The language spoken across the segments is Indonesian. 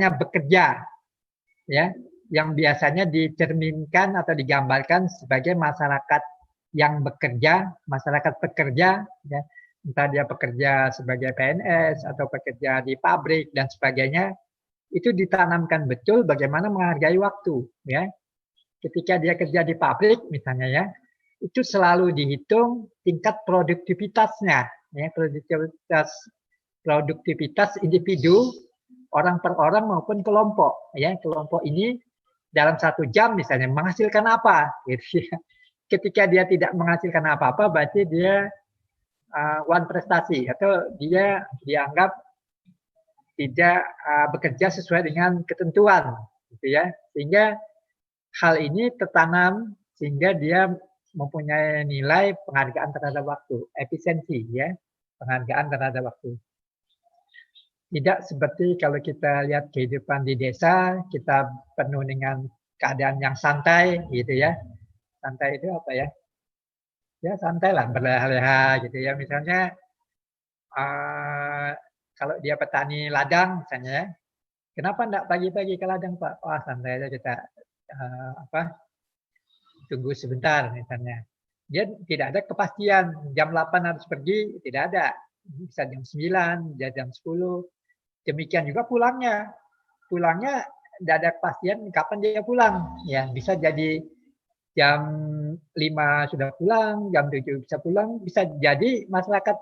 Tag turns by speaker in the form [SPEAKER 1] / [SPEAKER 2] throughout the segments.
[SPEAKER 1] bekerja, ya, yang biasanya dicerminkan atau digambarkan sebagai masyarakat yang bekerja, masyarakat pekerja, ya, entah dia bekerja sebagai PNS atau bekerja di pabrik dan sebagainya, itu ditanamkan betul bagaimana menghargai waktu, ya. Ketika dia kerja di pabrik misalnya, ya, itu selalu dihitung tingkat produktivitasnya, ya, produktivitas individu, orang per orang maupun kelompok, ya. Kelompok ini dalam 1 jam misalnya menghasilkan apa, gitu ya. Ketika dia tidak menghasilkan apa-apa, berarti dia one prestasi atau dia dianggap tidak bekerja sesuai dengan ketentuan, gitu ya. Sehingga hal ini tertanam sehingga dia mempunyai nilai penghargaan terhadap waktu, efisiensi, ya, penghargaan terhadap waktu. Tidak seperti kalau kita lihat kehidupan di desa, kita penuh dengan keadaan yang santai, gitu ya. Santai itu apa ya? Ya santai lah, berleha-leha gitu ya. Misalnya kalau dia petani ladang misalnya, ya, kenapa enggak pagi-pagi ke ladang Pak? Wah santai aja kita tunggu sebentar misalnya. Dia tidak ada kepastian jam 8 harus pergi, tidak ada. Bisa jam 9, jam 10. Demikian juga pulangnya. Pulangnya tidak ada kepastian kapan dia pulang. Ya, bisa jadi jam 5 sudah pulang, jam 7 bisa pulang, bisa jadi masyarakat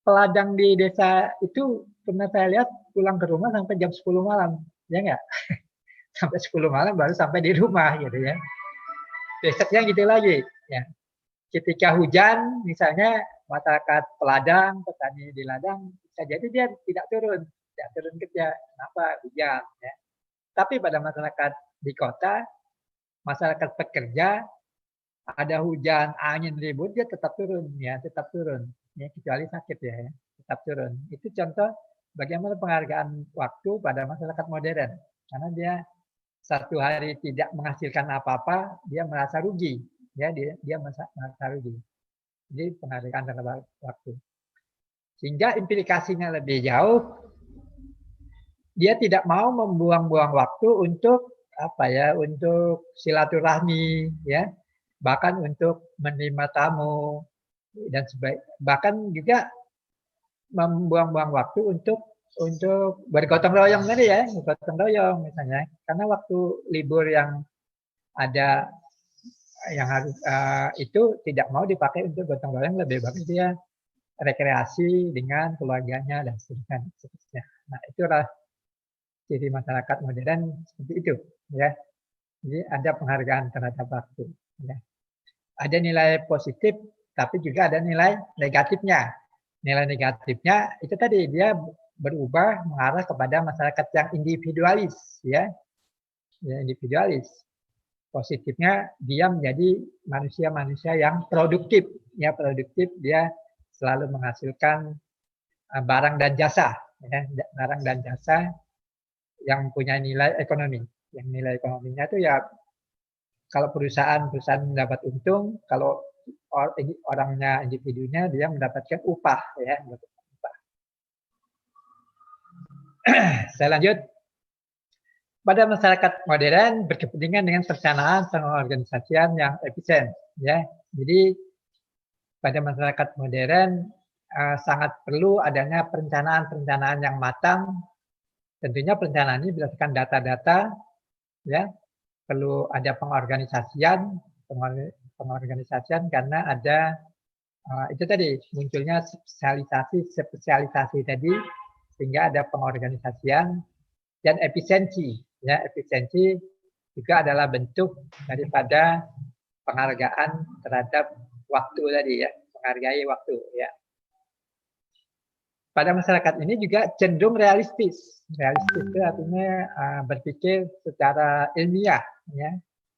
[SPEAKER 1] peladang di desa itu pernah saya lihat pulang ke rumah sampai jam 10 malam, ya enggak? Sampai 10 malam baru sampai di rumah gitu ya. Besoknya gitu lagi, ya. Ketika hujan misalnya masyarakat peladang, petani di ladang bisa jadi dia tidak turun kerja. Kenapa? Hujan, ya. Tapi pada masyarakat di kota, masyarakat pekerja, ada hujan, angin ribut, dia tetap turun, ya, tetap turun. Ya, kecuali sakit ya, tetap turun. Itu contoh bagaimana penghargaan waktu pada masyarakat modern. Karena dia 1 hari tidak menghasilkan apa-apa, dia merasa rugi. Ya, dia merasa rugi. Jadi penghargaan terhadap waktu. Sehingga implikasinya lebih jauh, dia tidak mau membuang-buang waktu untuk untuk silaturahmi, ya, bahkan untuk menerima tamu dan bahkan juga membuang-buang waktu untuk bergotong royong tadi ya, bergotong royong misalnya. Karena waktu libur yang ada yang harus itu tidak mau dipakai untuk gotong royong, lebih bagus dia rekreasi dengan keluarganya dan seterusnya. Nah, itulah ciri masyarakat modern seperti itu, ya. Jadi ada penghargaan terhadap waktu, ya. Ada nilai positif, tapi juga ada nilai negatifnya. Nilai negatifnya itu tadi dia berubah mengarah kepada masyarakat yang individualis, ya, individualis. Positifnya dia menjadi manusia-manusia yang produktif, ya, produktif, dia selalu menghasilkan barang dan jasa, ya, barang dan jasa yang punya nilai ekonomi. Yang nilai ekonominya itu ya kalau perusahaan mendapat untung, kalau orangnya, individunya dia mendapatkan upah, ya, mendapatkan upah. Saya lanjut. Pada masyarakat modern berkepentingan dengan perencanaan pengorganisasian yang efisien, ya. Jadi pada masyarakat modern sangat perlu adanya perencanaan yang matang. Tentunya perencanaan ini berdasarkan data-data, ya. Perlu ada pengorganisasian karena ada itu tadi munculnya spesialisasi tadi, sehingga ada pengorganisasian dan efisiensi, ya. Efisiensi juga adalah bentuk daripada penghargaan terhadap waktu tadi, ya, menghargai waktu, ya. Pada masyarakat ini juga cenderung realistis. Realistis itu artinya berpikir secara ilmiah, ya,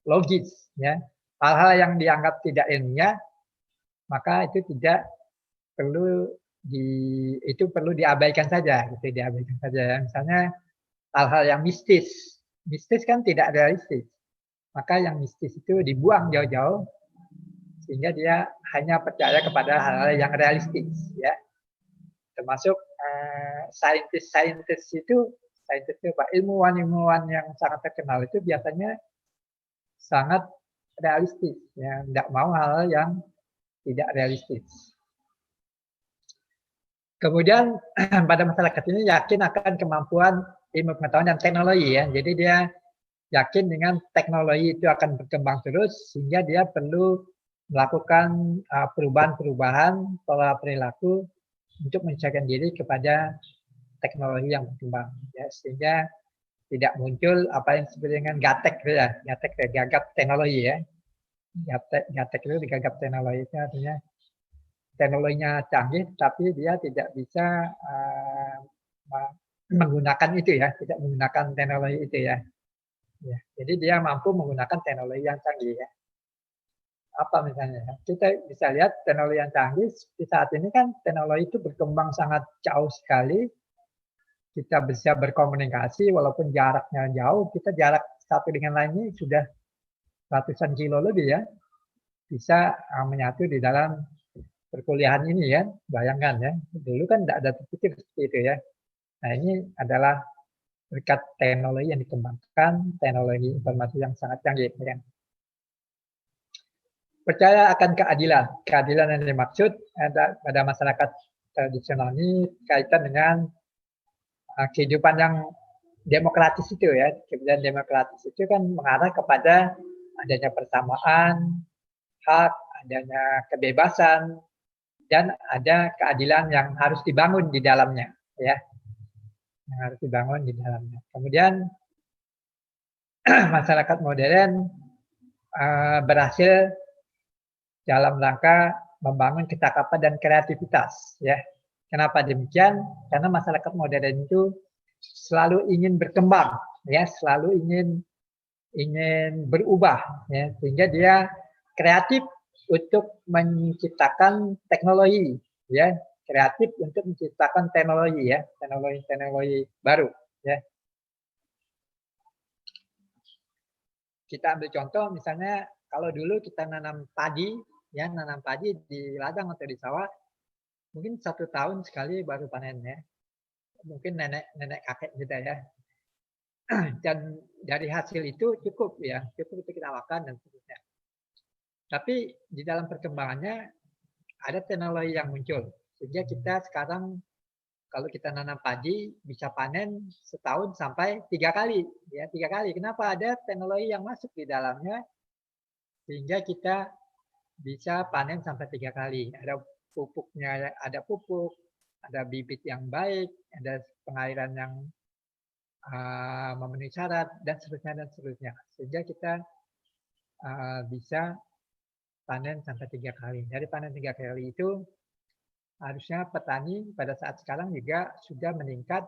[SPEAKER 1] logis, ya. Hal-hal yang dianggap tidak ilmiah, maka itu tidak perlu perlu diabaikan saja, gitu, diabaikan saja. Misalnya hal-hal yang mistis, mistis kan tidak realistis, maka yang mistis itu dibuang jauh-jauh sehingga dia hanya percaya kepada hal-hal yang realistis, ya. Termasuk saintis itu saintis itu, Pak, ilmuwan-ilmuwan yang sangat terkenal itu biasanya sangat realistis, ya, tidak mau hal yang tidak realistis. Kemudian pada masyarakat ini yakin akan kemampuan ilmu pengetahuan dan teknologi, ya. Jadi dia yakin dengan teknologi itu akan berkembang terus sehingga dia perlu melakukan perubahan-perubahan pola perilaku untuk menyesuaikan diri kepada teknologi yang berkembang, ya, sehingga tidak muncul apa yang disebut dengan gaptek, ya, gagap teknologi, ya. Gaptek itu gagap teknologi itu artinya teknologinya canggih tapi dia tidak bisa menggunakan itu, ya, tidak menggunakan teknologi itu, ya. Ya, jadi dia mampu menggunakan teknologi yang canggih, ya. Apa misalnya? Kita bisa lihat teknologi yang canggih di saat ini kan teknologi itu berkembang sangat jauh sekali. Kita bisa berkomunikasi walaupun jaraknya jauh, kita jarak satu dengan lain ini sudah ratusan kilo lebih, ya. Bisa menyatu di dalam perkuliahan ini, ya. Bayangkan, ya. Dulu kan tidak ada terpikir seperti itu, ya. Nah, ini adalah berkat teknologi yang dikembangkan, teknologi informasi yang sangat canggih, ya. Percaya akan keadilan. Keadilan yang dimaksud pada masyarakat tradisional ini kaitan dengan kehidupan yang demokratis itu, ya. Kehidupan demokratis itu kan mengarah kepada adanya persamaan hak, adanya kebebasan, dan ada keadilan yang harus dibangun di dalamnya, ya. Yang harus dibangun di dalamnya. Kemudian masyarakat modern berhasil dalam rangka membangun kecakapan dan kreativitas, ya. Kenapa demikian? Karena masyarakat modern itu selalu ingin berkembang, ya, selalu ingin berubah, ya, sehingga dia kreatif untuk menciptakan teknologi, ya, kreatif untuk menciptakan teknologi, ya, teknologi baru, ya. Kita ambil contoh misalnya kalau dulu kita nanam padi, ya, nanam padi di ladang atau di sawah, mungkin 1 tahun sekali baru panen, ya. Mungkin nenek kakek kita, ya. Dan dari hasil itu cukup, ya, cukup untuk kita makan dan seterusnya. Tapi di dalam perkembangannya ada teknologi yang muncul, sehingga kita sekarang kalau kita nanam padi bisa panen setahun sampai 3 kali, ya, 3 kali. Kenapa? Ada teknologi yang masuk di dalamnya sehingga kita bisa panen sampai 3 kali. Ada pupuknya, ada pupuk, ada bibit yang baik, ada pengairan yang memenuhi syarat, dan seterusnya. Sehingga kita bisa panen sampai 3 kali. Dari panen 3 kali itu harusnya petani pada saat sekarang juga sudah meningkat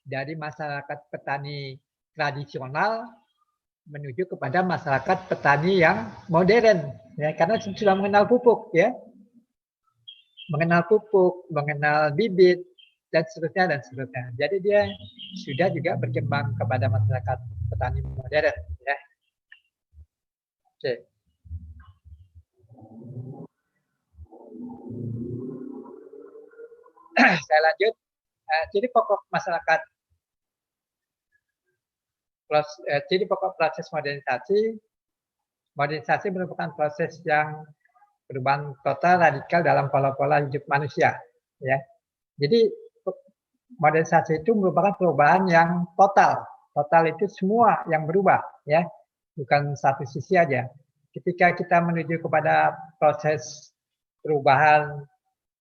[SPEAKER 1] dari masyarakat petani tradisional menuju kepada masyarakat petani yang modern, ya, karena sudah mengenal pupuk, ya, mengenal pupuk, mengenal bibit, dan seterusnya. Jadi dia sudah juga berkembang kepada masyarakat petani modern, ya. Oke. Saya lanjut. Jadi pokok proses modernisasi merupakan proses yang perubahan total radikal dalam pola-pola hidup manusia, ya. Jadi modernisasi itu merupakan perubahan yang total. Total itu semua yang berubah, ya, bukan satu sisi aja. Ketika kita menuju kepada proses perubahan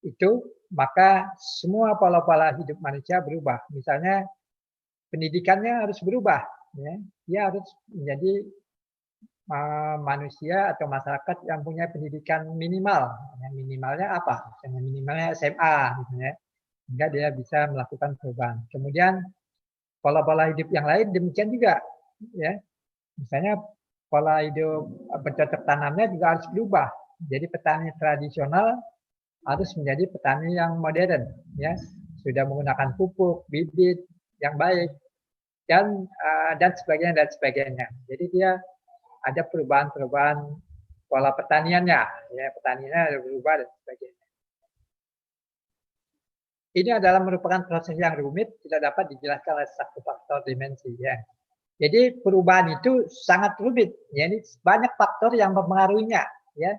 [SPEAKER 1] itu, maka semua pola-pola hidup manusia berubah. Misalnya pendidikannya harus berubah, ya. Dia harus menjadi manusia atau masyarakat yang punya pendidikan minimal. Yang minimalnya apa? Yang minimalnya SMA, misalnya, sehingga dia bisa melakukan perubahan. Kemudian pola-pola hidup yang lain demikian juga, ya. Misalnya pola hidup bercocok tanamnya juga harus berubah. Jadi petani tradisional harus menjadi petani yang modern, ya, sudah menggunakan pupuk, bibit yang baik, dan sebagainya. Jadi dia ada perubahan-perubahan pola pertaniannya, ya, pertaniannya ada berubah dan sebagainya. ini adalah merupakan proses yang rumit, tidak dapat dijelaskan oleh satu faktor dimensi ya. Jadi perubahan itu sangat rumit, ya, ini banyak faktor yang mempengaruhinya ya.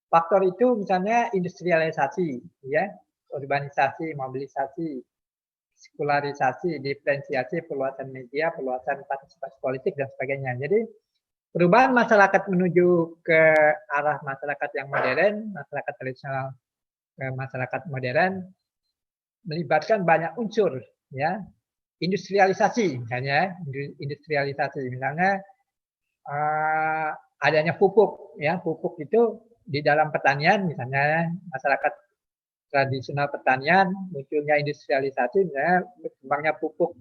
[SPEAKER 1] Faktor itu misalnya industrialisasi ya, urbanisasi, mobilisasi, sekularisasi, diferensiasi, perluasan media, perluasan partisipasi politik dan sebagainya. Jadi perubahan masyarakat menuju ke arah masyarakat yang modern, masyarakat tradisional ke masyarakat modern melibatkan banyak unsur ya. Industrialisasi misalnya, industrialisasi misalnya adanya pupuk ya, pupuk itu di dalam pertanian misalnya masyarakat tradisional pertanian munculnya industrialisasi misalnya berkembangnya pupuk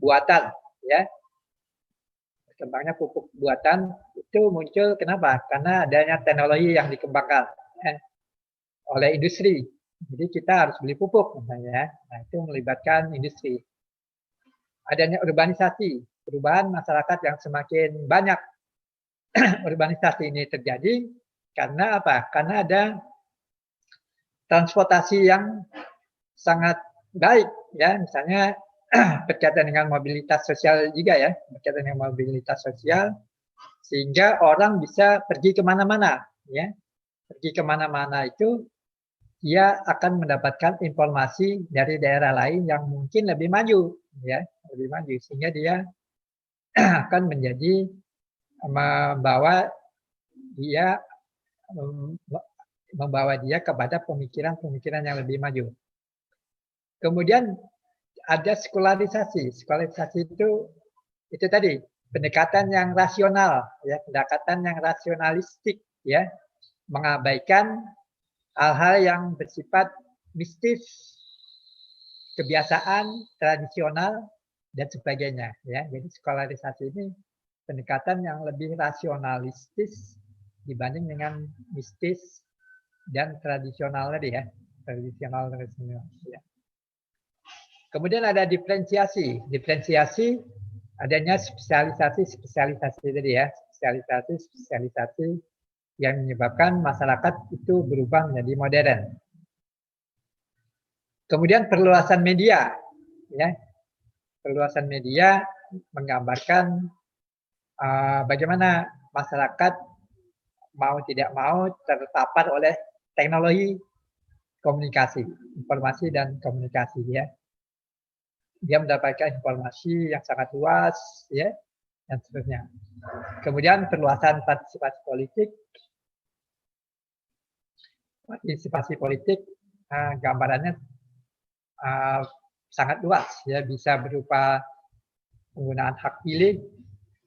[SPEAKER 1] buatan ya, berkembangnya pupuk buatan itu muncul kenapa? Karena adanya teknologi yang dikembangkan ya, oleh industri. Jadi kita harus beli pupuk misalnya, nah itu melibatkan industri. Adanya urbanisasi, perubahan masyarakat yang semakin banyak. Urbanisasi ini terjadi karena apa? Karena ada transportasi yang sangat baik ya, misalnya berkaitan dengan mobilitas sosial juga ya, berkaitan dengan mobilitas sosial sehingga orang bisa pergi kemana-mana ya, pergi kemana-mana itu dia akan mendapatkan informasi dari daerah lain yang mungkin lebih maju ya, lebih maju sehingga dia akan menjadi membawa dia kepada pemikiran-pemikiran yang lebih maju. Kemudian ada sekularisasi. Sekularisasi itu tadi pendekatan yang rasional, ya, pendekatan yang rasionalistik, ya, mengabaikan hal-hal yang bersifat mistis, kebiasaan, tradisional, dan sebagainya. Ya, jadi sekularisasi ini pendekatan yang lebih rasionalistis dibanding dengan mistis dan tradisional tadi ya, tradisional. Ya. Kemudian ada diferensiasi. Diferensiasi adanya spesialisasi tadi ya, spesialisasi yang menyebabkan masyarakat itu berubah menjadi modern. Kemudian perluasan media, ya, perluasan media menggambarkan bagaimana masyarakat mau tidak mau terpapar oleh teknologi komunikasi, informasi dan komunikasi ya. Dia mendapatkan informasi yang sangat luas ya dan seterusnya. Kemudian perluasan partisipasi politik. Partisipasi politik gambarannya sangat luas ya, bisa berupa penggunaan hak pilih,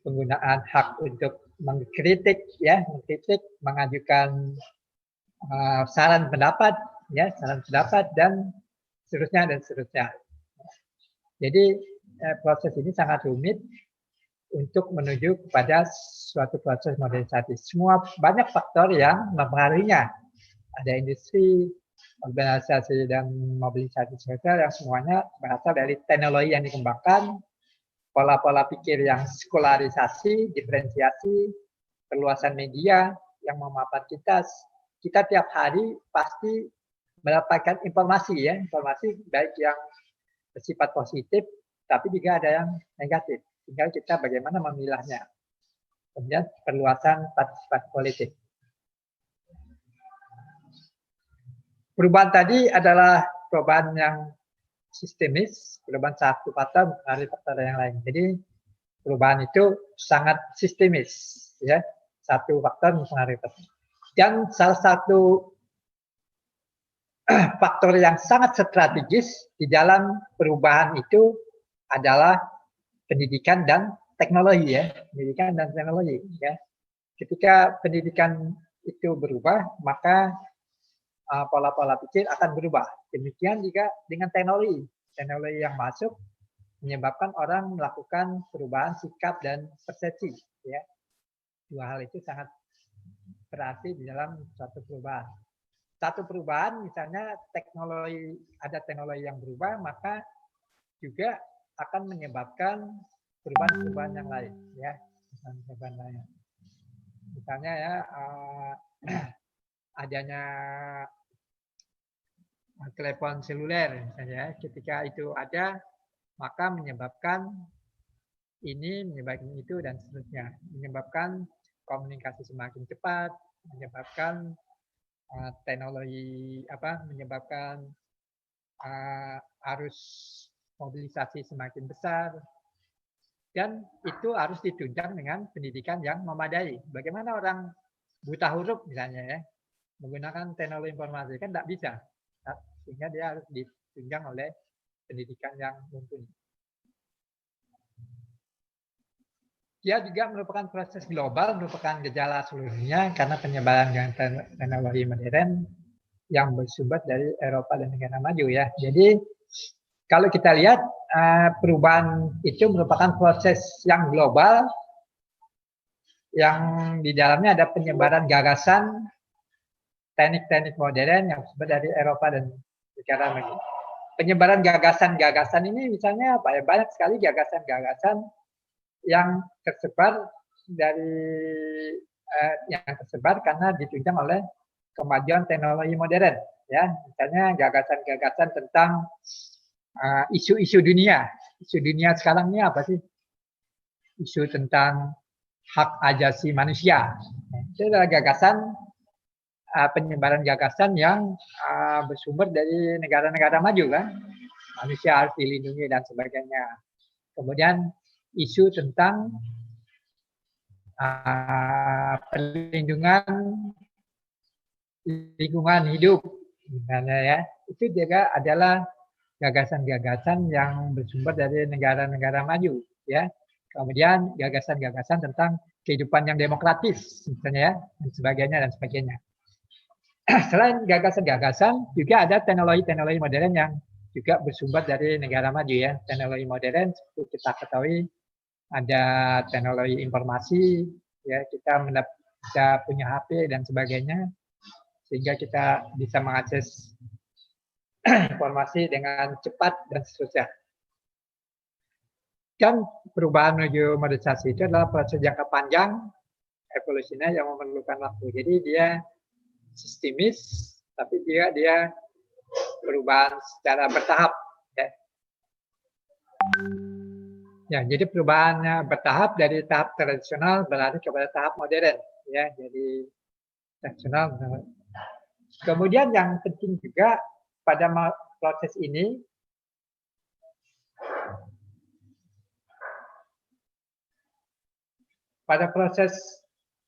[SPEAKER 1] penggunaan hak untuk mengkritik ya, mengajukan saran pendapat ya, dan seterusnya. Jadi proses ini sangat rumit untuk menuju kepada suatu proses modernisasi. Semua banyak faktor yang mempengaruhinya. Ada industri, organisasi dan mobilisasi sosial yang semuanya berasal dari teknologi yang dikembangkan, pola-pola pikir yang sekularisasi, diferensiasi, perluasan media yang memaparkan kita tiap hari pasti mendapatkan informasi ya, informasi baik yang bersifat positif, tapi juga ada yang negatif. Tinggal kita bagaimana memilahnya. Kemudian perluasan partisipasi politik. Perubahan tadi adalah perubahan yang sistemis, perubahan satu faktor dari faktor yang lain. Jadi perubahan itu sangat sistemis, ya, satu faktor mempengaruhi faktor. Dan salah satu faktor yang sangat strategis di dalam perubahan itu adalah pendidikan dan teknologi ya, pendidikan dan teknologi ya. Ketika pendidikan itu berubah, maka pola-pola pikir akan berubah. Demikian juga dengan teknologi. Teknologi yang masuk menyebabkan orang melakukan perubahan sikap dan persepsi. Ya. Dua hal itu sangat berarti di dalam suatu perubahan. Satu perubahan, misalnya ada teknologi yang berubah, maka juga akan menyebabkan perubahan-perubahan yang lain. Ya. Perubahan lain. Misalnya ya, adanya telepon seluler misalnya, ketika itu ada maka menyebabkan ini, menyebabkan itu dan seterusnya, menyebabkan komunikasi semakin cepat, menyebabkan teknologi menyebabkan arus mobilisasi semakin besar, dan itu harus ditunjang dengan pendidikan yang memadai. Bagaimana orang buta huruf misalnya ya, menggunakan teknologi informasi kan tidak bisa, sehingga dia harus ditunjang oleh pendidikan yang mumpuni. Dia juga merupakan proses global, merupakan gejala seluruhnya karena penyebaran dengan teknologi modern yang bersumber dari Eropa dan negara maju ya. Jadi kalau kita lihat perubahan itu merupakan proses yang global yang di dalamnya ada penyebaran gagasan, teknik-teknik modern yang bersumber dari Eropa dan negara maju. Penyebaran gagasan-gagasan ini misalnya apa ya, banyak sekali gagasan-gagasan yang tersebar karena ditunjang oleh kemajuan teknologi modern ya, misalnya gagasan-gagasan tentang isu-isu dunia. Isu dunia sekarang ini apa sih? Isu tentang hak asasi manusia. Itu adalah gagasan penyebaran gagasan yang bersumber dari negara-negara maju kan, manusia harus dilindungi dan sebagainya. Kemudian isu tentang perlindungan lingkungan hidup, misalnya ya, itu juga adalah gagasan-gagasan yang bersumber dari negara-negara maju, ya. Kemudian gagasan-gagasan tentang kehidupan yang demokratis, misalnya ya, dan sebagainya. Selain gagasan-gagasan, juga ada teknologi-teknologi modern yang juga bersumber dari negara maju ya. Teknologi modern seperti kita ketahui ada teknologi informasi, ya kita punya HP dan sebagainya, sehingga kita bisa mengakses informasi dengan cepat dan seterusnya. Dan perubahan menuju modernisasi itu adalah proses jangka panjang evolusinya yang memerlukan waktu. Jadi dia sistemis, tapi dia perubahan secara bertahap. Ya, jadi perubahannya bertahap dari tahap tradisional beralih kepada tahap modern. Ya, jadi tradisional. Kemudian yang penting juga pada proses ini pada proses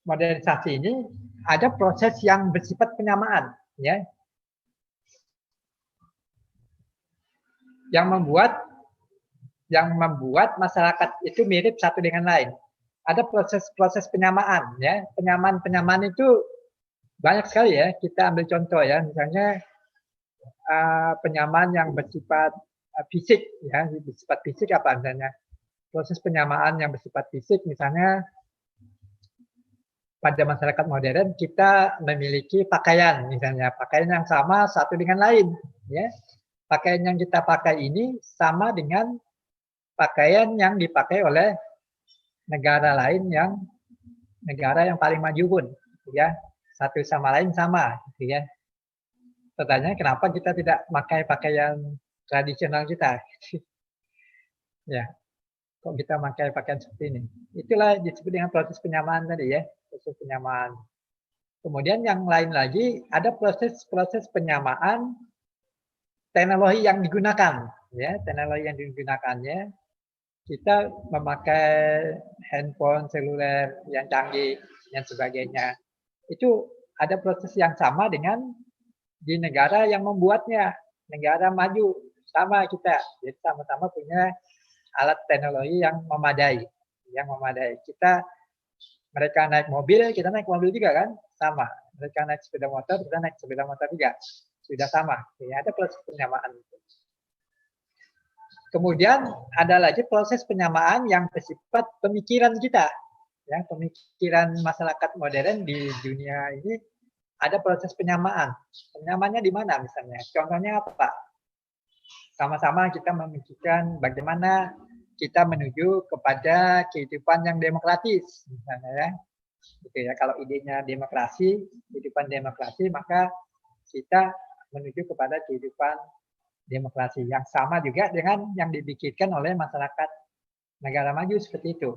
[SPEAKER 1] modernisasi ini ada proses yang bersifat penyamaan, ya, yang membuat masyarakat itu mirip satu dengan lain. Ada proses penyamaan, ya, penyamaan itu banyak sekali ya. Kita ambil contoh ya, misalnya penyamaan yang bersifat fisik, ya, bersifat fisik apa misalnya? Proses penyamaan yang bersifat fisik, misalnya pada masyarakat modern kita memiliki pakaian, misalnya pakaian yang sama satu dengan lain, ya. Pakaian yang kita pakai ini sama dengan pakaian yang dipakai oleh negara lain negara yang paling maju pun, ya, satu sama lain sama, gitu ya. Pertanyaannya kenapa kita tidak pakai pakaian tradisional kita? Ya, kok kita pakai pakaian seperti ini? Itulah disebut dengan proses penyamaan tadi ya, proses penyamaan. Kemudian yang lain lagi ada proses penyamaan teknologi yang digunakan, ya, teknologi yang digunakannya. Kita memakai handphone seluler yang canggih dan sebagainya. Itu ada proses yang sama dengan di negara yang membuatnya, negara maju sama kita. Jadi sama-sama punya alat teknologi yang memadai, mereka naik mobil, kita naik mobil juga kan, sama. Mereka naik sepeda motor, kita naik sepeda motor juga, sudah sama. Ya, ada proses penyamaan. Kemudian ada lagi proses penyamaan yang bersifat pemikiran kita, ya, pemikiran masyarakat modern di dunia ini ada proses penyamaan. Penyamaannya di mana misalnya? Contohnya apa? Sama-sama kita memikirkan bagaimana kita menuju kepada kehidupan yang demokratis, misalnya ya. Gitu ya. Kalau idenya demokrasi, kehidupan demokrasi, maka kita menuju kepada kehidupan demokrasi yang sama juga dengan yang dipikirkan oleh masyarakat negara maju seperti itu.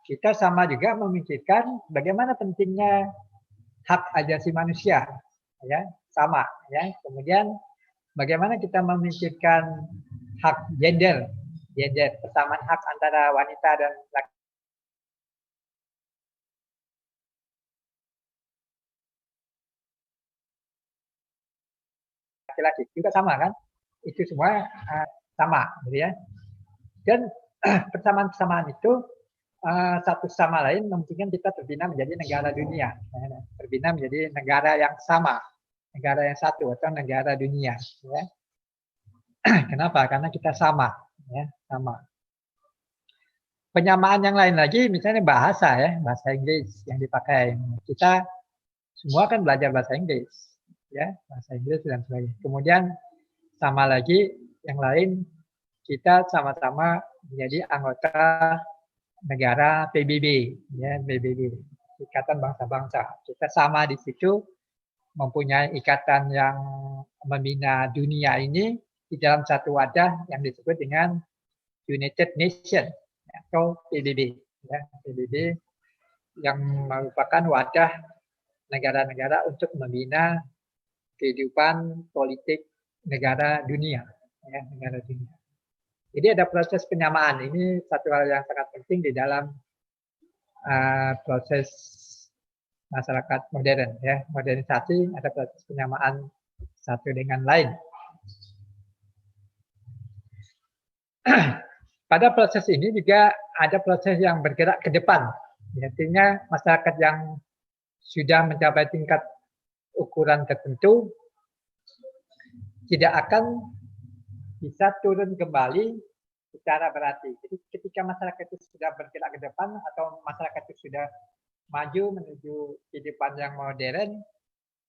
[SPEAKER 1] Kita sama juga memikirkan bagaimana pentingnya hak asasi manusia, ya, sama, ya. Kemudian bagaimana kita memikirkan hak gender, persamaan hak antara wanita dan laki-laki juga sama kan? Itu semua sama, gitu ya. Dan persamaan-persamaan itu satu sama lain memungkinkan kita terbina menjadi negara dunia, terbina menjadi negara yang sama, negara yang satu atau negara dunia. Ya. Kenapa? Karena kita sama, ya, sama. Penyamaan yang lain lagi, misalnya bahasa, ya, bahasa Inggris yang dipakai. Kita semua kan belajar bahasa Inggris, ya, bahasa Inggris dan sebagainya. Kemudian sama lagi yang lain, kita sama-sama menjadi anggota negara PBB, ya, PBB, Ikatan Bangsa-Bangsa. Kita sama di situ, mempunyai ikatan yang membina dunia ini di dalam satu wadah yang disebut dengan United Nations atau PBB, ya, PBB yang merupakan wadah negara-negara untuk membina kehidupan politik negara dunia, ya, negara dunia. Jadi ada proses penyamaan, ini satu hal yang sangat penting di dalam proses masyarakat modern, ya, modernisasi, ada proses penyamaan satu dengan lain. Pada proses ini juga ada proses yang bergerak ke depan, artinya masyarakat yang sudah mencapai tingkat ukuran tertentu tidak akan bisa turun kembali secara berarti. Jadi ketika masyarakat itu sudah bergerak ke depan atau masyarakat itu sudah maju menuju kehidupan yang modern,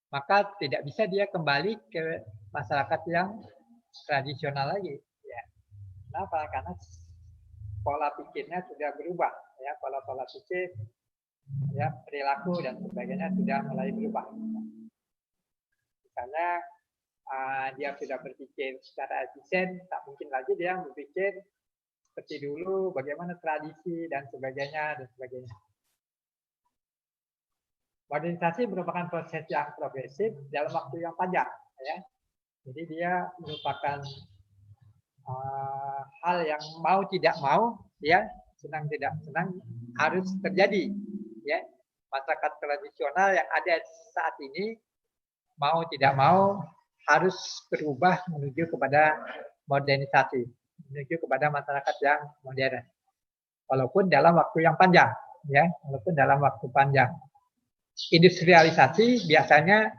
[SPEAKER 1] maka tidak bisa dia kembali ke masyarakat yang tradisional lagi. Ya. Kenapa? Karena pola pikirnya sudah berubah, ya, pola-pola pikir, ya, perilaku dan sebagainya sudah mulai berubah. Misalnya dia sudah berpikir secara efisien, tak mungkin lagi dia berpikir seperti dulu, bagaimana tradisi dan sebagainya dan sebagainya. Modernisasi merupakan proses yang progresif dalam waktu yang panjang, ya. Jadi dia merupakan hal yang mau tidak mau, ya, senang tidak senang harus terjadi, ya. Masyarakat tradisional yang ada saat ini mau tidak mau harus berubah menuju kepada modernisasi, menuju kepada masyarakat yang modern. Walaupun dalam waktu yang panjang, ya, walaupun dalam waktu panjang. Industrialisasi biasanya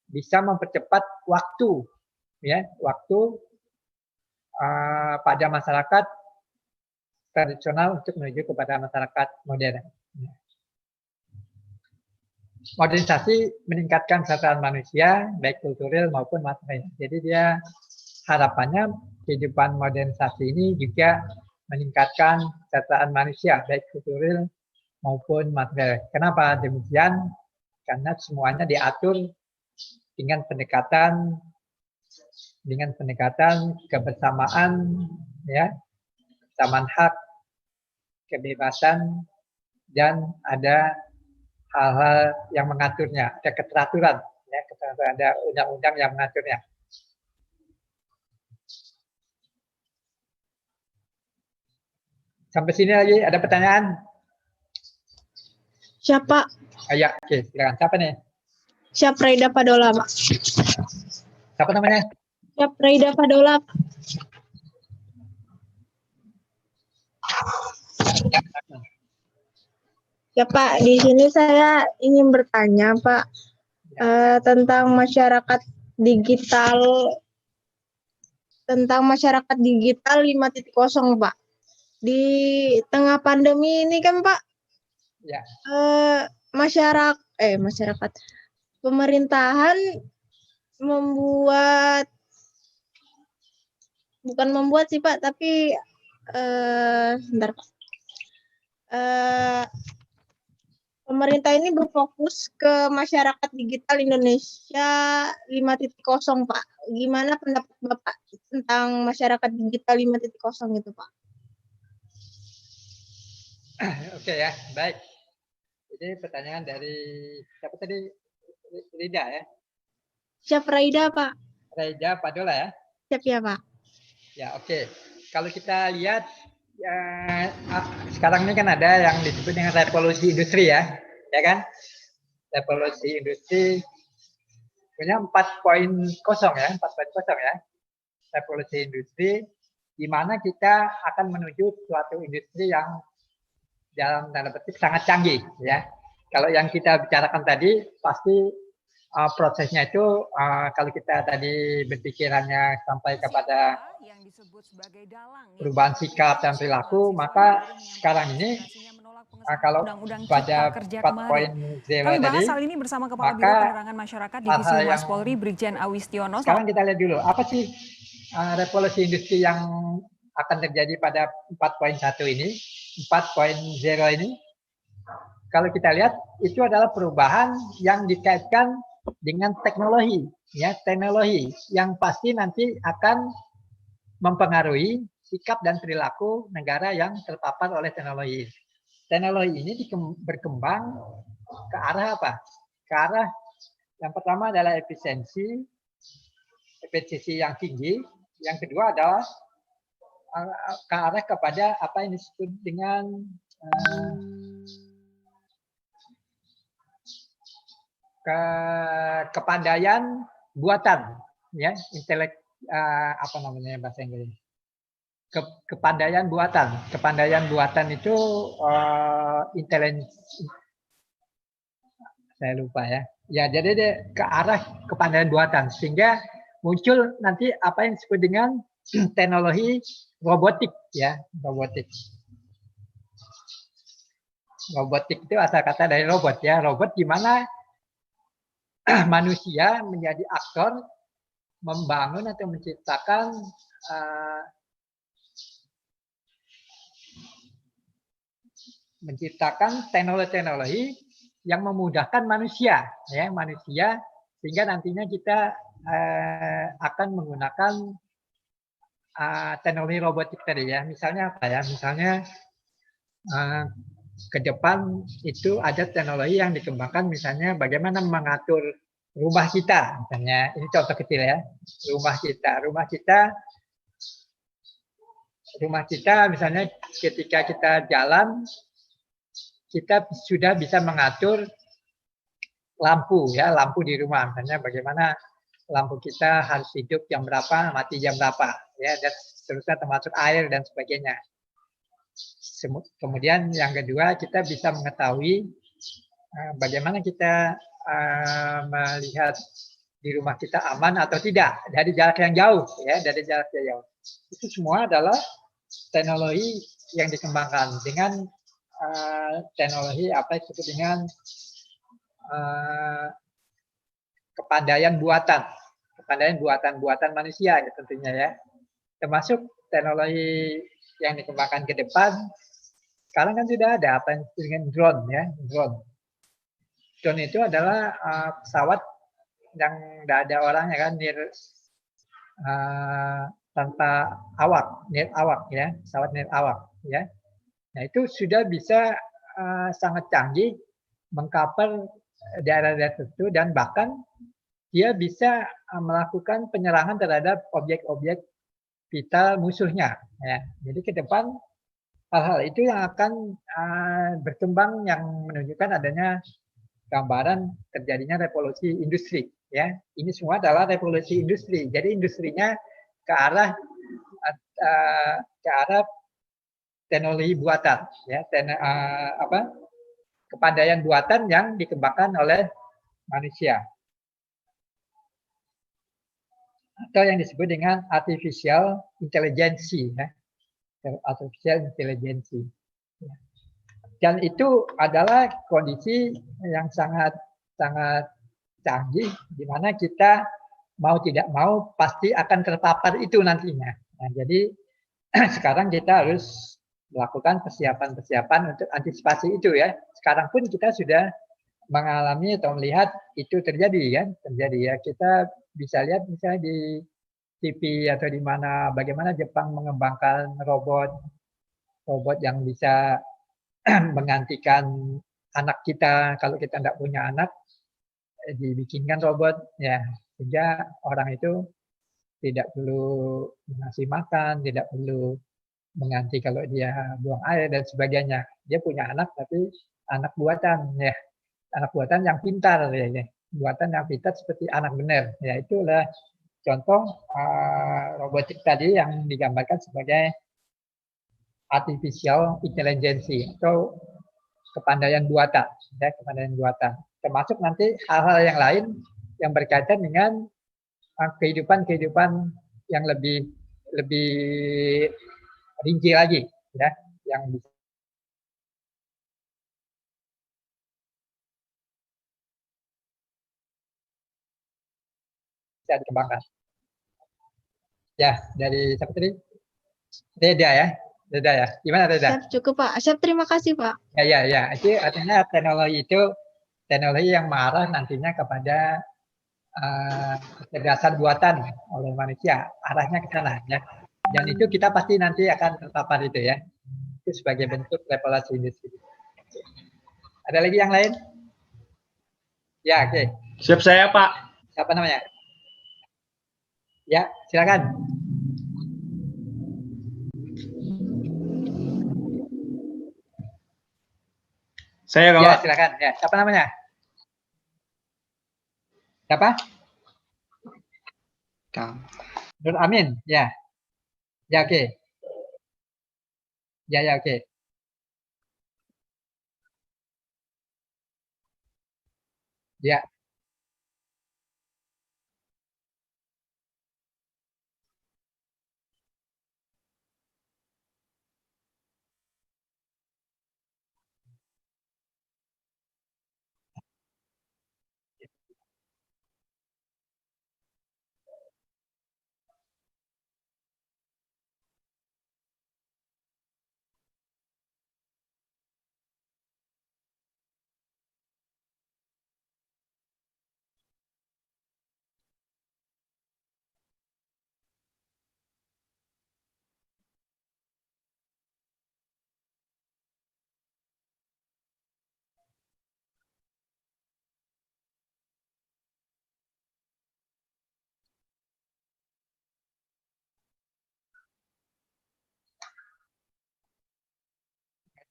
[SPEAKER 1] bisa mempercepat waktu, ya, waktu pada masyarakat tradisional untuk menuju kepada masyarakat modern. Modernisasi meningkatkan kesejahteraan manusia, baik kultural maupun material. Jadi dia harapannya kehidupan modernisasi ini juga meningkatkan kesejahteraan manusia, baik kultural maupun material. Kenapa demikian? Karena semuanya diatur dengan pendekatan kebersamaan, ya, kesamaan hak, kebebasan, dan ada hal-hal yang mengaturnya, ada keteraturan, ya, ada undang-undang yang mengaturnya. Sampai sini lagi ada pertanyaan?
[SPEAKER 2] Siapa?
[SPEAKER 1] Ya, oke, silakan. Siapa nih?
[SPEAKER 2] Syapreda Padola, Pak.
[SPEAKER 1] Siapa namanya?
[SPEAKER 2] Syapreda Padola. Ya Pak, di sini saya ingin bertanya Pak tentang masyarakat digital 5.0 Pak. Di tengah pandemi ini kan Pak,
[SPEAKER 1] ya.
[SPEAKER 2] masyarakat pemerintahan bukan membuat sih Pak, tapi bentar Pak. pemerintah ini berfokus ke masyarakat digital Indonesia 5.0, Pak. Gimana pendapat Bapak tentang masyarakat digital 5.0 itu, Pak?
[SPEAKER 1] Oke ya, baik. Ini pertanyaan dari siapa tadi? Rida ya?
[SPEAKER 2] Siap Raida, Pak.
[SPEAKER 1] Raida Padola ya?
[SPEAKER 2] Siap ya, Pak.
[SPEAKER 1] Ya, oke. Kalau kita lihat ya, sekarang ini kan ada yang disebut dengan revolusi industri ya kan? Revolusi industri punya 4.0 ya, 4.0 ya. Revolusi industri di mana kita akan menuju suatu industri yang dalam tanda petik sangat canggih ya. Kalau yang kita bicarakan tadi pasti prosesnya itu kalau kita tadi berpikirannya sampai kepada perubahan sikap dan perilaku, maka sekarang ini kalau pada 4.0
[SPEAKER 3] Kami bahas
[SPEAKER 1] tadi,
[SPEAKER 3] hal ini bersama Kepala Biro
[SPEAKER 1] maka
[SPEAKER 3] Penerangan Masyarakat Divisi
[SPEAKER 1] hal-hal
[SPEAKER 3] Humas
[SPEAKER 1] yang
[SPEAKER 3] Polri Brigjen Awistiono.
[SPEAKER 1] sekarang kita lihat dulu apa sih revolusi industri yang akan terjadi pada 4.1 ini, 4.0 ini. Kalau kita lihat itu adalah perubahan yang dikaitkan dengan teknologi, ya teknologi yang pasti nanti akan mempengaruhi sikap dan perilaku negara yang terpapar oleh teknologi. Teknologi ini berkembang ke arah apa? Ke arah yang pertama adalah efisiensi yang tinggi. Yang kedua adalah ke arah kepada apa yang disebut dengan kepandaian buatan, ya apa namanya bahasa Inggris? Kepandaian buatan. Kepandaian buatan itu intelijensi. Saya lupa ya. Ya, jadi dia ke arah kepandaian buatan sehingga muncul nanti apa yang disebut dengan teknologi robotik ya, robotik. Robotik itu asal kata dari robot ya. Robot di mana manusia menjadi aktor membangun atau menciptakan teknologi-teknologi yang memudahkan manusia ya, manusia sehingga nantinya kita akan menggunakan teknologi robotik tadi ya. Misalnya apa ya? Misalnya ke depan itu ada teknologi yang dikembangkan misalnya bagaimana mengatur rumah kita misalnya, ini contoh kecil ya, rumah kita misalnya ketika kita jalan kita sudah bisa mengatur lampu ya, lampu di rumah misalnya bagaimana lampu kita harus hidup jam berapa, mati jam berapa ya, dan seterusnya termasuk air dan sebagainya. Kemudian yang kedua kita bisa mengetahui bagaimana kita melihat di rumah kita aman atau tidak dari jarak yang jauh ya, dari jarak yang jauh. Itu semua adalah teknologi yang dikembangkan dengan teknologi apa disebut dengan kepandaian buatan manusia ya, tentunya ya. Termasuk teknologi yang dikembangkan ke depan. Sekarang kan sudah ada apa yang disebut dengan drone ya, drone. Drone itu adalah pesawat yang tidak ada orangnya kan, tanpa awak, nirawak ya, pesawat nirawak ya. Nah itu sudah bisa sangat canggih mengcover daerah-daerah tertentu dan bahkan dia bisa melakukan penyerangan terhadap objek-objek vital musuhnya. Ya. Jadi ke depan hal-hal itu yang akan berkembang yang menunjukkan adanya gambaran terjadinya revolusi industri. Ya, ini semua adalah revolusi industri. Jadi industrinya ke arah teknologi buatan, ya, kepandaian buatan yang dikembangkan oleh manusia. Atau yang disebut dengan artificial intelligence, ya. Artificial intelligence. Dan itu adalah kondisi yang sangat canggih, di mana kita mau tidak mau pasti akan terpapar itu nantinya. Nah, jadi sekarang kita harus melakukan persiapan-persiapan untuk antisipasi itu ya. Sekarang pun kita sudah mengalami atau melihat itu terjadi kan, terjadi ya. Kita bisa lihat misalnya di TV atau di mana bagaimana Jepang mengembangkan robot yang bisa menggantikan anak kita kalau kita tidak punya anak, dibikinkan robot ya, sehingga orang itu tidak perlu ngasih makan, tidak perlu mengganti kalau dia buang air dan sebagainya. Dia punya anak tapi anak buatan ya, anak buatan yang pintar ya. Buatan yang pintar seperti anak benar. Ya itulah contoh robotik tadi yang digambarkan sebagai artificial intelligence atau kepandaian buatan, ya, kepandaian buatan. Termasuk nanti hal-hal yang lain yang berkaitan dengan kehidupan yang lebih rinci lagi, ya, yang bisa dikembangkan. Ya, dari siapa tadi? Reda ya, Reda ya. Gimana Reda?
[SPEAKER 2] Siap, cukup Pak. Siap, terima kasih Pak.
[SPEAKER 1] Ya. Itu artinya teknologi yang mengarah nantinya kepada kecerdasan buatan oleh manusia, arahnya ke sana ya. Dan itu kita pasti nanti akan terpapar itu ya. Itu sebagai bentuk revolusi industri. Ada lagi yang lain? Ya, oke.
[SPEAKER 4] Siap saya, Pak.
[SPEAKER 1] Siapa namanya? Ya, silakan.
[SPEAKER 4] Saya, Kak.
[SPEAKER 1] Ya, silakan. Ya, siapa namanya? Siapa?
[SPEAKER 5] Kang.
[SPEAKER 1] Nur Amin. Ya. Ya, oke. Ya, oke. Ya.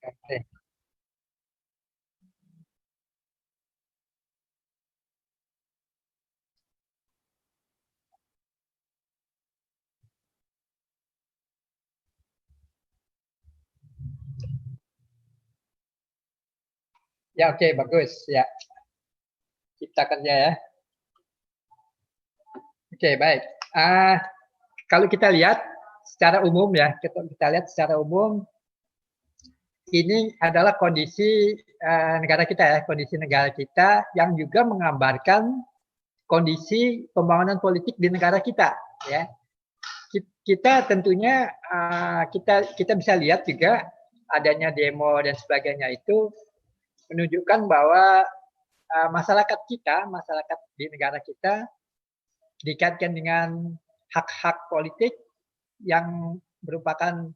[SPEAKER 1] Oke. Ya, oke, bagus. Ya. Cipta kerja ya. Oke, baik. Kalau kita lihat secara umum ya, kita lihat secara umum ini adalah kondisi negara kita ya, kondisi negara kita yang juga menggambarkan kondisi pembangunan politik di negara kita ya. Kita tentunya kita bisa lihat juga adanya demo dan sebagainya itu menunjukkan bahwa masyarakat di negara kita dikaitkan dengan hak-hak politik yang merupakan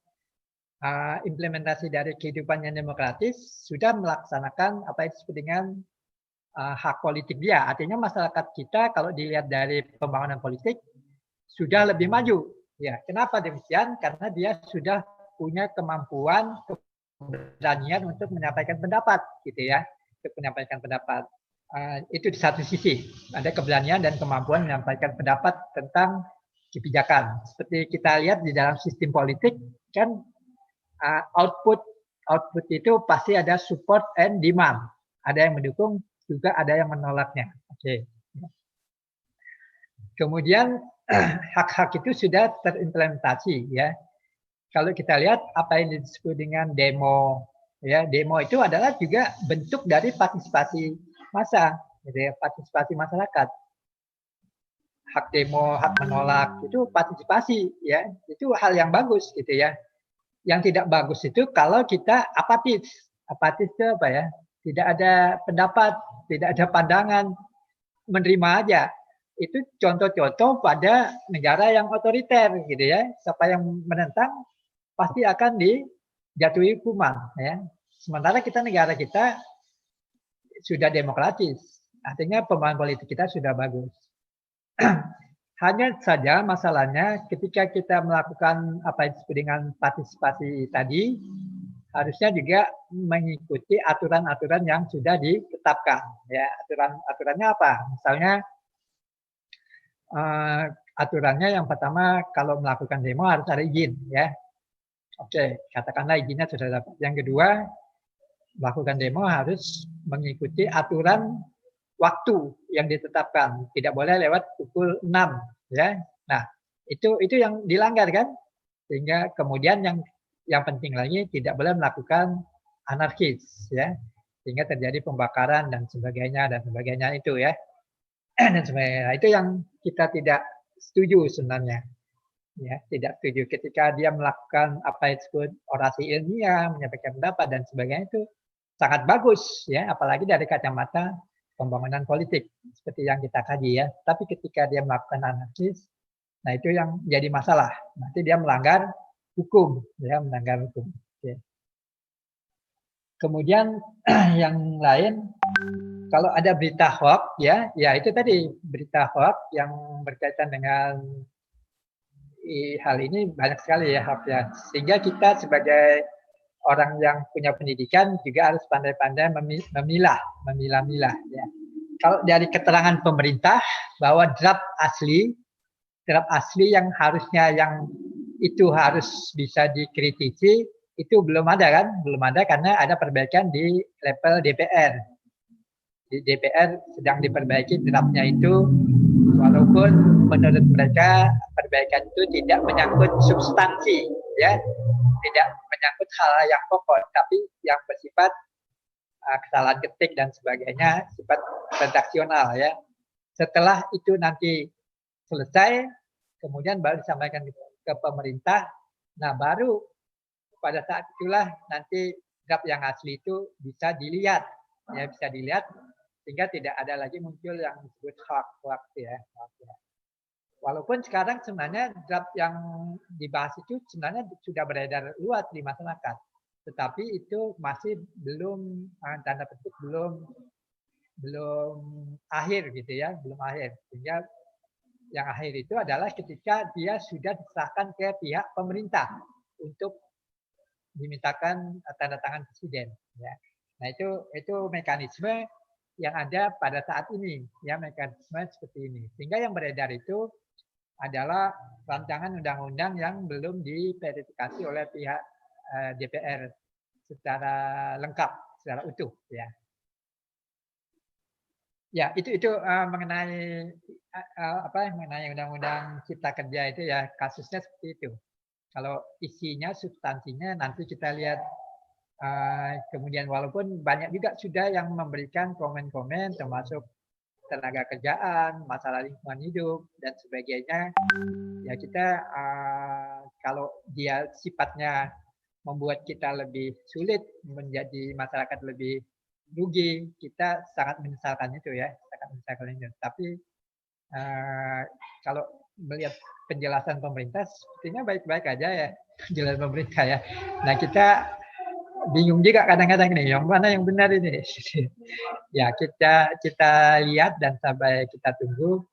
[SPEAKER 1] implementasi dari kehidupan yang demokratis sudah melaksanakan apa yang disebut dengan hak politik dia. Artinya masyarakat kita kalau dilihat dari pembangunan politik sudah lebih maju. Ya, kenapa demikian? Karena dia sudah punya kemampuan, keberanian untuk menyampaikan pendapat, gitu ya, untuk menyampaikan pendapat. Itu di satu sisi ada keberanian dan kemampuan menyampaikan pendapat tentang kebijakan. Seperti kita lihat di dalam sistem politik kan output itu pasti ada support and demand. Ada yang mendukung juga ada yang menolaknya. Oke. Kemudian hak-hak itu sudah terimplementasi ya. Kalau kita lihat apa yang disebut dengan demo ya, demo itu adalah juga bentuk dari partisipasi massa, gitu ya, partisipasi masyarakat. Hak demo, hak menolak itu partisipasi ya. Itu hal yang bagus gitu ya. yang tidak bagus itu kalau kita apatis. Apatis itu apa ya? Tidak ada pendapat, tidak ada pandangan, menerima aja. Itu contoh-contoh pada negara yang otoriter gitu ya. Siapa yang menentang pasti akan dijatuhi hukuman ya. Sementara negara kita sudah demokratis. Artinya pemahaman politik kita sudah bagus. Hanya saja masalahnya ketika kita melakukan apa yang disebut dengan partisipasi tadi, harusnya juga mengikuti aturan-aturan yang sudah ditetapkan. Ya, aturannya apa? Misalnya aturannya yang pertama kalau melakukan demo harus ada izin, ya. Oke, katakanlah izinnya sudah dapat. Yang kedua, melakukan demo harus mengikuti aturan waktu yang ditetapkan. Tidak boleh lewat pukul 6, ya. Nah, itu yang dilanggar kan? Sehingga kemudian yang penting lagi tidak boleh melakukan anarkis, ya. Sehingga terjadi pembakaran dan sebagainya itu ya. Dan sebagainya. Nah, itu yang kita tidak setuju sebenarnya. Ya, tidak setuju ketika dia melakukan apa yang disebut orasi ilmiah, menyampaikan pendapat dan sebagainya itu sangat bagus ya, apalagi dari kacamata pembangunan politik seperti yang kita kaji ya. Tapi ketika dia melakukan anarkis, nah itu yang jadi masalah. Nanti dia melanggar hukum, ya, melanggar hukum. Oke. Kemudian yang lain, kalau ada berita hoax ya itu tadi berita hoax yang berkaitan dengan hal ini banyak sekali ya hoax ya. Sehingga kita sebagai orang yang punya pendidikan juga harus pandai-pandai memilah-milah ya. Kalau dari keterangan pemerintah bahwa draft asli yang harusnya itu harus bisa dikritisi itu belum ada kan? Belum ada karena ada perbaikan di level DPR. Di DPR sedang diperbaiki draftnya itu, walaupun menurut mereka perbaikan itu tidak menyangkut substansi, ya, tidak menyangkut hal yang pokok, tapi yang bersifat kesalahan ketik dan sebagainya, sifat redaksional, ya. Setelah itu nanti selesai, kemudian baru disampaikan ke pemerintah. Nah, baru pada saat itulah nanti draft yang asli itu bisa dilihat, ya, bisa dilihat. Sehingga tidak ada lagi muncul yang disebut hoax ya. Walaupun sekarang sebenarnya draft yang dibahas itu sebenarnya sudah beredar luas di masyarakat, tetapi itu masih belum tanda petik belum akhir gitu ya, belum akhir. Sehingga yang akhir itu adalah ketika dia sudah diserahkan ke pihak pemerintah untuk dimintakan tanda tangan presiden. Ya. Nah itu mekanisme yang ada pada saat ini, ya, mekanisme seperti ini. Sehingga yang beredar itu adalah rancangan undang-undang yang belum diverifikasi oleh pihak DPR secara lengkap, secara utuh, ya. Ya, itu mengenai mengenai undang-undang Cipta Kerja itu ya, kasusnya seperti itu. Kalau isinya, substansinya nanti kita lihat. Kemudian walaupun banyak juga sudah yang memberikan komen-komen termasuk tenaga kerjaan, masalah lingkungan hidup dan sebagainya. Ya kita kalau dia sifatnya membuat kita lebih sulit, menjadi masyarakat lebih rugi, kita sangat menyesalkan itu ya, sangat menyesalkan itu. Tapi kalau melihat penjelasan pemerintah, sepertinya baik-baik aja ya penjelasan pemerintah ya. Nah kita bingung juga kadang-kadang nih, yang mana yang benar ini. Ya kita lihat dan sampai kita tunggu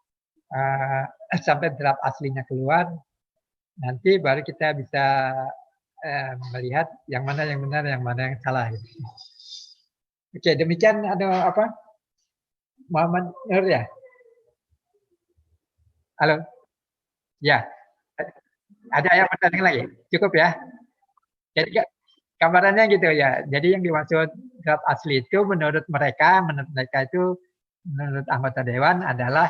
[SPEAKER 1] sampai draft aslinya keluar, nanti baru kita bisa melihat yang mana yang benar, yang mana yang salah. Oke, demikian ada apa? Muhammad Nur ya? Halo? Ya. Ada yang bertanya lagi? Cukup ya? Jadi gambarannya gitu ya. Jadi yang dimaksud draft asli itu menurut mereka itu, menurut anggota dewan adalah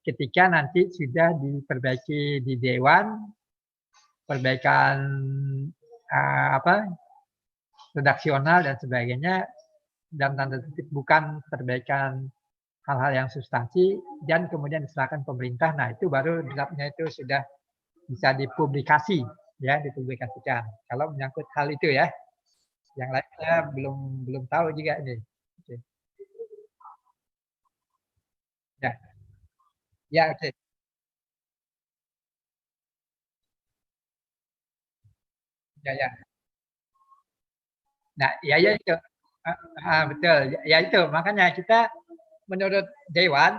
[SPEAKER 1] ketika nanti sudah diperbaiki di dewan, perbaikan redaksional dan sebagainya, dalam tanda kutip bukan perbaikan hal-hal yang substansi, dan kemudian diserahkan pemerintah. Nah itu baru draftnya itu sudah bisa dipublikasi ya dipublikasikan. Kalau menyangkut hal itu ya. Yang lain saya belum tahu juga nih. Oke. Ya. Ya, oke. Ya, ya. Nah, ya itu. Betul. Ya itu, makanya kita menurut Dewan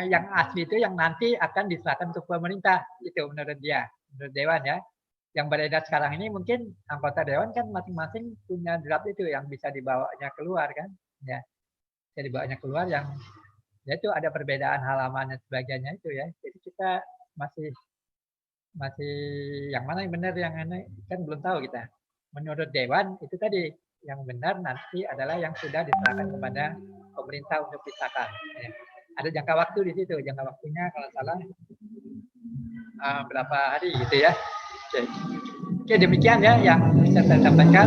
[SPEAKER 1] yang asli itu yang nanti akan diserahkan ke pemerintah, itu menurut dia, menurut Dewan ya. Yang beredar sekarang ini mungkin anggota Dewan kan masing-masing punya draft itu yang bisa dibawanya keluar kan, ya. Bisa dibawanya keluar yang ya itu ada perbedaan halaman dan sebagainya itu ya. Jadi kita masih yang mana yang benar yang aneh kan belum tahu kita. Menurut Dewan itu tadi yang benar nanti adalah yang sudah diserahkan kepada pemerintah untuk disahkan. Ya. Ada jangka waktu di situ, jangka waktunya kalau salah berapa hari gitu ya. Oke, demikian ya yang bisa saya sampaikan.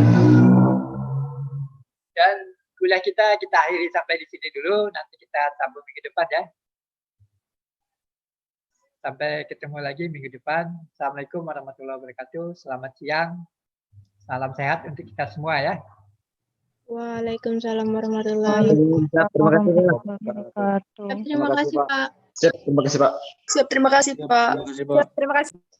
[SPEAKER 1] Dan kuliah kita akhiri sampai di sini dulu, nanti kita sambung minggu depan ya. Sampai ketemu lagi minggu depan. Assalamualaikum warahmatullahi wabarakatuh. Selamat siang. Salam sehat untuk kita semua ya.
[SPEAKER 2] Waalaikumsalam warahmatullahi
[SPEAKER 4] Terima kasih,
[SPEAKER 2] wabarakatuh. Terima kasih, Pak.
[SPEAKER 4] Terima kasih, Pak.
[SPEAKER 5] Siap, terima kasih Pak.
[SPEAKER 2] Terima kasih, Pak.
[SPEAKER 5] Terima kasih Pak.
[SPEAKER 3] Terima kasih.